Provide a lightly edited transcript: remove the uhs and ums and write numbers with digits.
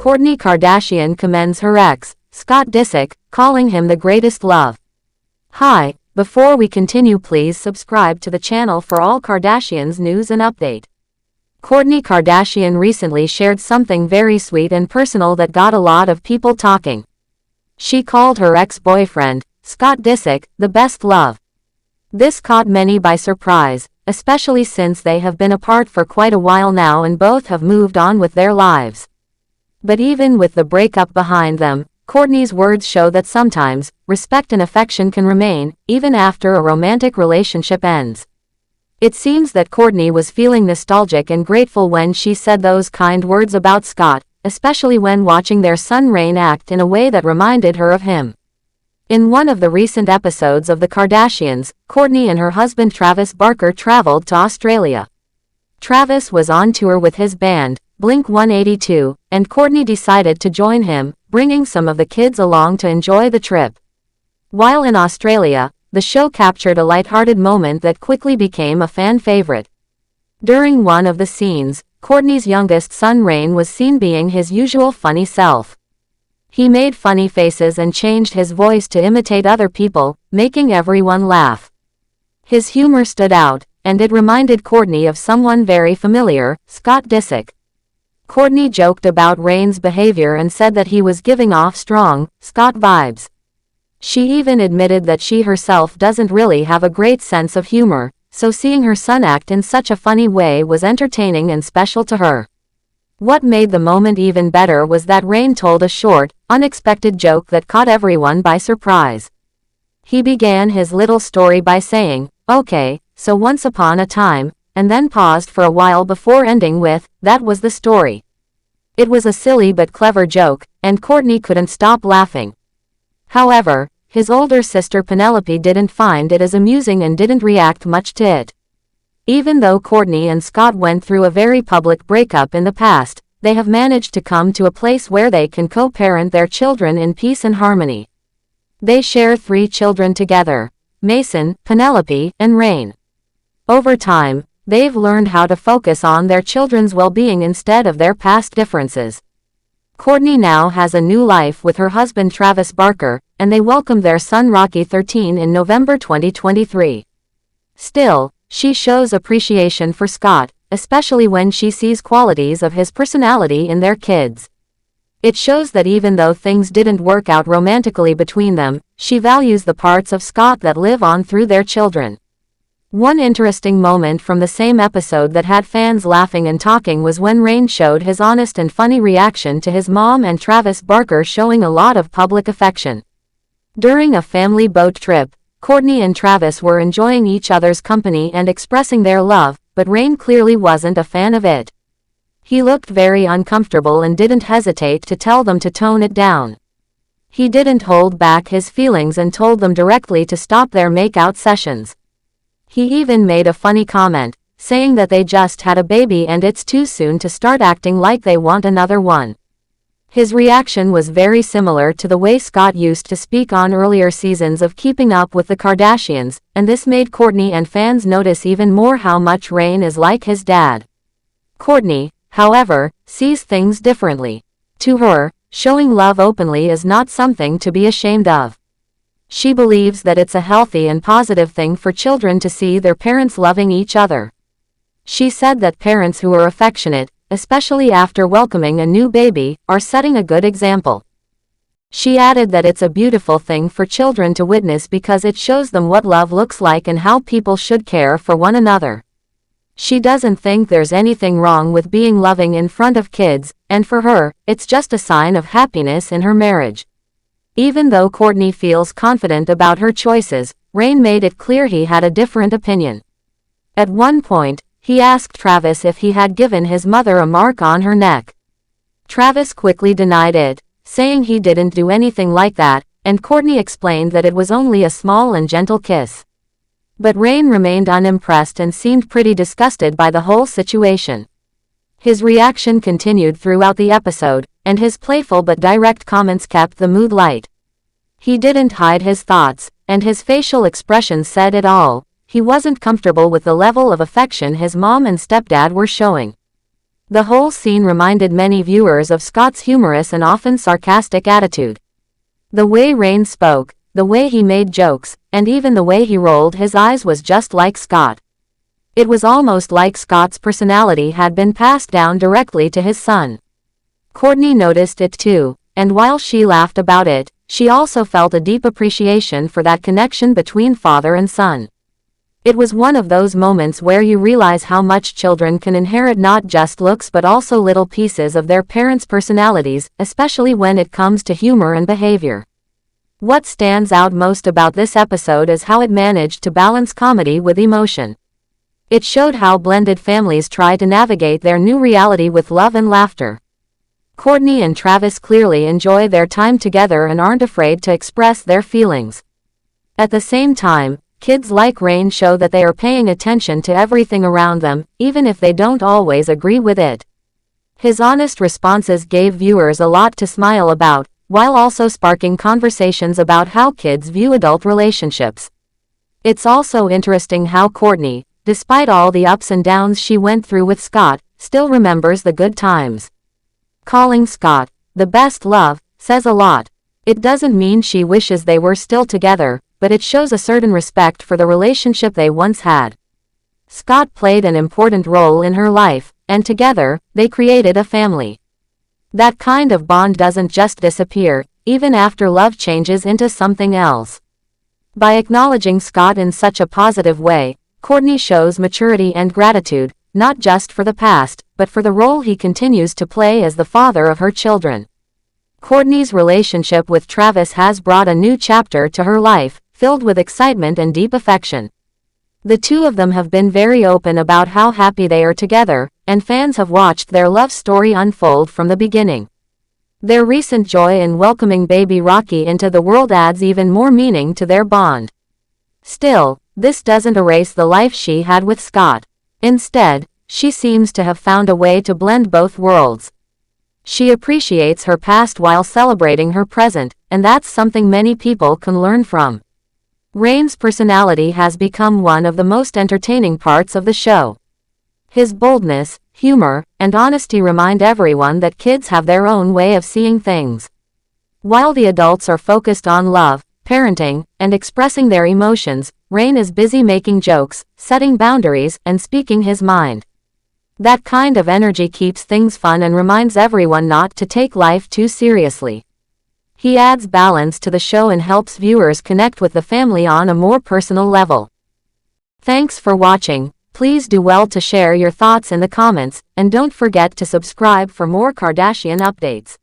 Kourtney Kardashian commends her ex, Scott Disick, calling him the greatest love. Hi, before we continue, please subscribe to the channel for all Kardashians news and update. Kourtney Kardashian recently shared something very sweet and personal that got a lot of people talking. She called her ex-boyfriend, Scott Disick, the best love. This caught many by surprise, especially since they have been apart for quite a while now and both have moved on with their lives. But even with the breakup behind them, Kourtney's words show that sometimes, respect and affection can remain, even after a romantic relationship ends. It seems that Kourtney was feeling nostalgic and grateful when she said those kind words about Scott, especially when watching their son Reign act in a way that reminded her of him. In one of the recent episodes of The Kardashians, Kourtney and her husband Travis Barker traveled to Australia. Travis was on tour with his band, Blink-182, and Kourtney decided to join him, bringing some of the kids along to enjoy the trip. While in Australia, the show captured a lighthearted moment that quickly became a fan favorite. During one of the scenes, Kourtney's youngest son Reign was seen being his usual funny self. He made funny faces and changed his voice to imitate other people, making everyone laugh. His humor stood out, and it reminded Kourtney of someone very familiar, Scott Disick. Kourtney joked about Reign's behavior and said that he was giving off strong, Scott vibes. She even admitted that she herself doesn't really have a great sense of humor, so seeing her son act in such a funny way was entertaining and special to her. What made the moment even better was that Reign told a short, unexpected joke that caught everyone by surprise. He began his little story by saying, "Okay, so once upon a time," and then paused for a while before ending with, "That was the story." It was a silly but clever joke, and Kourtney couldn't stop laughing. However, his older sister Penelope didn't find it as amusing and didn't react much to it. Even though Kourtney and Scott went through a very public breakup in the past, they have managed to come to a place where they can co-parent their children in peace and harmony. They share 3 children together: Mason, Penelope, and Reign. Over time, they've learned how to focus on their children's well-being instead of their past differences. Kourtney now has a new life with her husband Travis Barker, and they welcomed their son Rocky 13 in November 2023. Still, she shows appreciation for Scott, especially when she sees qualities of his personality in their kids. It shows that even though things didn't work out romantically between them, she values the parts of Scott that live on through their children. One interesting moment from the same episode that had fans laughing and talking was when Reign showed his honest and funny reaction to his mom and Travis Barker showing a lot of public affection. During a family boat trip, Kourtney and Travis were enjoying each other's company and expressing their love, but Reign clearly wasn't a fan of it. He looked very uncomfortable and didn't hesitate to tell them to tone it down. He didn't hold back his feelings and told them directly to stop their make-out sessions. He even made a funny comment, saying that they just had a baby and it's too soon to start acting like they want another one. His reaction was very similar to the way Scott used to speak on earlier seasons of Keeping Up with the Kardashians, and this made Kourtney and fans notice even more how much Reign is like his dad. Kourtney, however, sees things differently. To her, showing love openly is not something to be ashamed of. She believes that it's a healthy and positive thing for children to see their parents loving each other. She said that parents who are affectionate, especially after welcoming a new baby, are setting a good example. She added that it's a beautiful thing for children to witness because it shows them what love looks like and how people should care for one another. She doesn't think there's anything wrong with being loving in front of kids, and for her, it's just a sign of happiness in her marriage. Even though Kourtney feels confident about her choices, Reign made it clear he had a different opinion. At one point, he asked Travis if he had given his mother a mark on her neck. Travis quickly denied it, saying he didn't do anything like that, and Kourtney explained that it was only a small and gentle kiss. But Reign remained unimpressed and seemed pretty disgusted by the whole situation. His reaction continued throughout the episode, and his playful but direct comments kept the mood light. He didn't hide his thoughts, and his facial expressions said it all. He wasn't comfortable with the level of affection his mom and stepdad were showing. The whole scene reminded many viewers of Scott's humorous and often sarcastic attitude. The way Rain spoke, the way he made jokes, and even the way he rolled his eyes was just like Scott. It was almost like Scott's personality had been passed down directly to his son. Kourtney noticed it too, and while she laughed about it, she also felt a deep appreciation for that connection between father and son. It was one of those moments where you realize how much children can inherit not just looks but also little pieces of their parents' personalities, especially when it comes to humor and behavior. What stands out most about this episode is how it managed to balance comedy with emotion. It showed how blended families try to navigate their new reality with love and laughter. Kourtney and Travis clearly enjoy their time together and aren't afraid to express their feelings. At the same time, kids like Rain show that they are paying attention to everything around them, even if they don't always agree with it. His honest responses gave viewers a lot to smile about, while also sparking conversations about how kids view adult relationships. It's also interesting how Kourtney, despite all the ups and downs she went through with Scott, still remembers the good times. Calling Scott the best love says a lot. It doesn't mean she wishes they were still together, but it shows a certain respect for the relationship they once had. Scott played an important role in her life, and together, they created a family. That kind of bond doesn't just disappear, even after love changes into something else. By acknowledging Scott in such a positive way, Kourtney shows maturity and gratitude, not just for the past, but for the role he continues to play as the father of her children. Kourtney's relationship with Travis has brought a new chapter to her life, filled with excitement and deep affection. The two of them have been very open about how happy they are together, and fans have watched their love story unfold from the beginning. Their recent joy in welcoming baby Rocky into the world adds even more meaning to their bond. Still, this doesn't erase the life she had with Scott. Instead, she seems to have found a way to blend both worlds. She appreciates her past while celebrating her present, and that's something many people can learn from. Rain's personality has become one of the most entertaining parts of the show. His boldness, humor, and honesty remind everyone that kids have their own way of seeing things. While the adults are focused on love, parenting, and expressing their emotions, Rain is busy making jokes, setting boundaries, and speaking his mind. That kind of energy keeps things fun and reminds everyone not to take life too seriously. He adds balance to the show and helps viewers connect with the family on a more personal level. Thanks for watching. Please do well to share your thoughts in the comments, and don't forget to subscribe for more Kardashian updates.